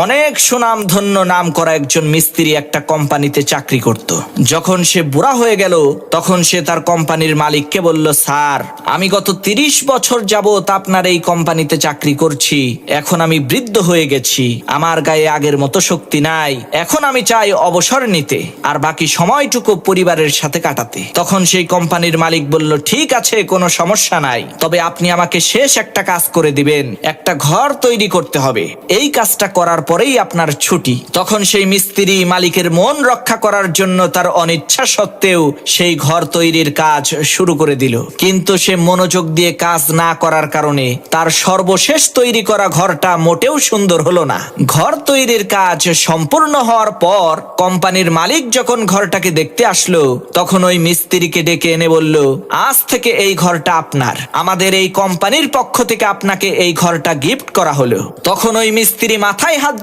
অনেক সুনামধন্য নাম করা একজন মিস্ত্রি একটা কোম্পানিতে চাকরি করত। যখন সে বুড়া হয়ে গেল তখন সে তার কোম্পানির মালিককে বলল, স্যার, আমি গত 30 বছর যাবত আপনার এই কোম্পানিতে চাকরি করছি। এখন আমি বৃদ্ধ হয়ে গেছি, আমার গায়ে আগের মতো শক্তি নাই। এখন আমি চাই অবসর নিতে আর বাকি সময়টুকু পরিবারের সাথে কাটাতে। তখন সেই কোম্পানির মালিক বলল, ঠিক আছে, কোনো সমস্যা নাই, তবে আপনি আমাকে শেষ একটা কাজ করে দিবেন, একটা ঘর তৈরি করতে হবে। এই কাজটা করার পরেই আপনার ছুটি। তখন সেই মিস্ত্রি মালিকের মন রক্ষা করার জন্য তার অনিচ্ছা সত্ত্বেও সেই ঘর তৈরির কাজ শুরু করে দিল। কিন্তু সে মনোযোগ দিয়ে কাজ না করার কারণে তার সর্বশেষ তৈরি করা ঘরটা মোটেও সুন্দর হলো না। ঘর তৈরির কাজ সম্পূর্ণ হওয়ার পর কোম্পানির মালিক যখন ঘরটাকে দেখতে আসলো তখন ওই মিস্ত্রিকে ডেকে এনে বলল, আজ থেকে এই ঘরটা আপনার, আমাদের এই কোম্পানির পক্ষ থেকে আপনাকে এই ঘরটা গিফট করা হলো। তখন ওই মিস্ত্রি মাথায় হাত